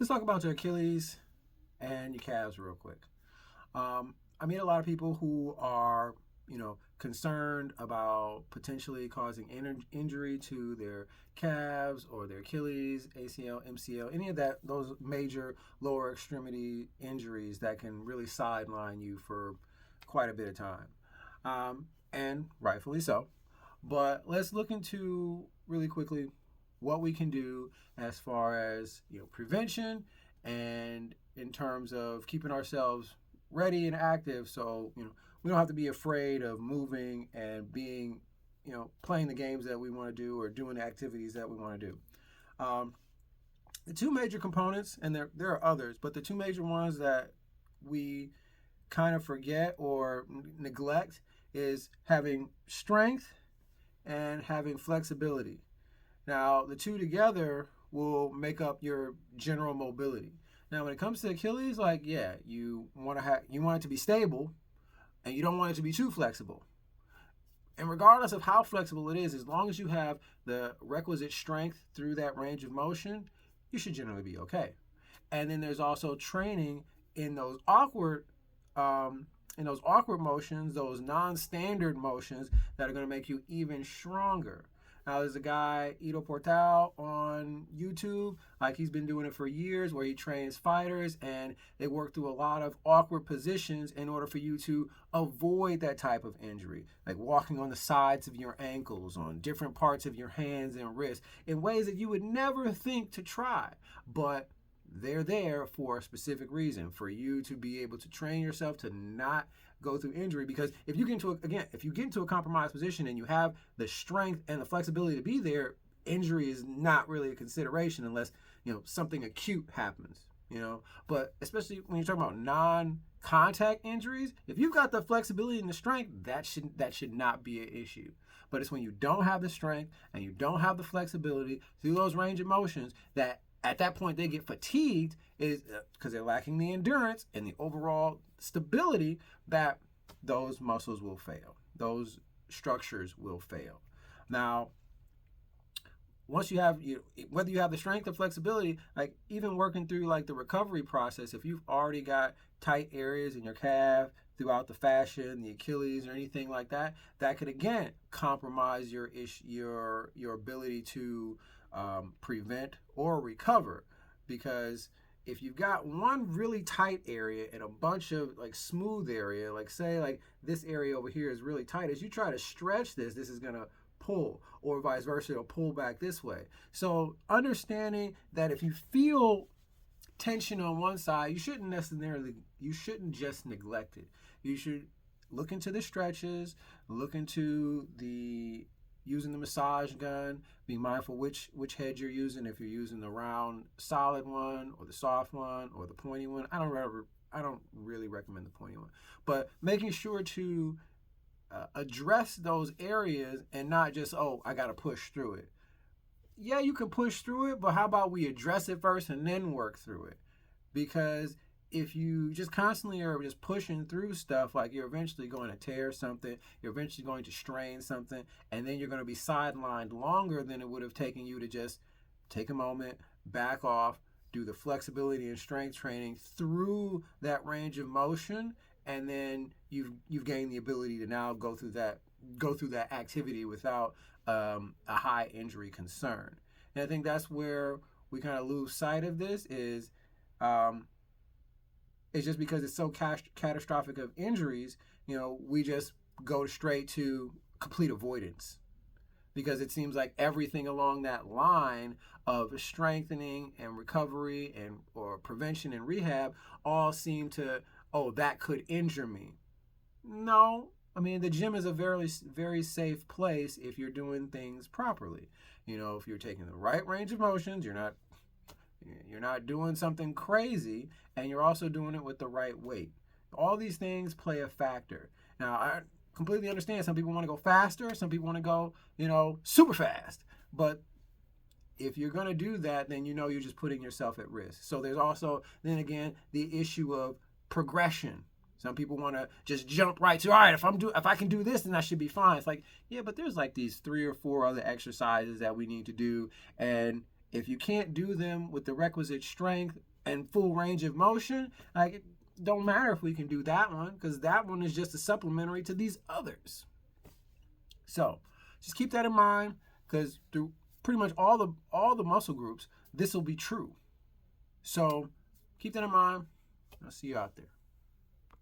Let's talk about your Achilles and your calves real quick. I meet a lot of people who are, concerned about potentially causing injury to their calves or their Achilles, ACL, MCL, any of that, those major lower extremity injuries that can really sideline you for quite a bit of time. And rightfully so. But let's look into really quickly what we can do as far as prevention and in terms of keeping ourselves ready and active, so we don't have to be afraid of moving and being playing the games that we want to do or doing the activities that we want to do. Um, the two major components, and there are others, but the two major ones that we kind of forget or neglect is having strength and having flexibility. Now, the two together will make up your general mobility. Now, when it comes to Achilles, you want it to be stable, and you don't want it to be too flexible. And regardless of how flexible it is, as long as you have the requisite strength through that range of motion, you should generally be okay. And then there's also training in those awkward motions, those non-standard motions that are going to make you even stronger. Now, there's a guy, Ido Portal, on YouTube. Like, he's been doing it for years, where he trains fighters, and they work through a lot of awkward positions in order for you to avoid that type of injury. Like walking on the sides of your ankles, on different parts of your hands and wrists, in ways that you would never think to try. But they're there for a specific reason, for you to be able to train yourself to not go through injury. Because if you get into a compromised position and you have the strength and the flexibility to be there, injury is not really a consideration unless something acute happens. But especially when you're talking about non-contact injuries, if you've got the flexibility and the strength, that should not be an issue. But it's when you don't have the strength and you don't have the flexibility through those range of motions that at that point they get fatigued, is because they're lacking the endurance and the overall stability, that those muscles will fail. Those structures will fail. Now, once you have, whether you have the strength or flexibility, like even working through like the recovery process, if you've already got tight areas in your calf, throughout the fascia, the Achilles, or anything like that, that could again compromise your ability to prevent or recover. Because if you've got one really tight area and a bunch of like smooth area, like say like this area over here is really tight, as you try to stretch this is gonna pull, or vice versa, it'll pull back this way. So understanding that if you feel tension on one side, you shouldn't just neglect it. You should look into the stretches, look into the using the massage gun, be mindful which head you're using, if you're using the round solid one or the soft one or the pointy one. I don't really recommend the pointy one, but making sure to address those areas and not just, oh, I got to push through it. Yeah, you can push through it, but how about we address it first and then work through it? Because if you just constantly are just pushing through stuff, like you're eventually going to tear something, you're eventually going to strain something, and then you're going to be sidelined longer than it would have taken you to just take a moment, back off, do the flexibility and strength training through that range of motion, and then you've gained the ability to now go through that activity without a high injury concern. And I think that's where we kind of lose sight of this is. It's just because it's so catastrophic of injuries, we just go straight to complete avoidance, because it seems like everything along that line of strengthening and recovery or prevention and rehab all seem to, oh, that could injure me. No, I mean, the gym is a very, very safe place if you're doing things properly. If you're taking the right range of motions, you're not doing something crazy, and you're also doing it with the right weight. All these things play a factor. Now, I completely understand some people want to go faster, some people want to go, super fast. But if you're going to do that, then you're just putting yourself at risk. So there's also, then again, the issue of progression. Some people want to just jump right to, all right, if I can do this, then I should be fine. It's like, yeah, but there's like these 3 or 4 other exercises that we need to do, and if you can't do them with the requisite strength and full range of motion, like it don't matter if we can do that one, because that one is just a supplementary to these others. So just keep that in mind, because through pretty much all the muscle groups, this will be true. So keep that in mind. I'll see you out there.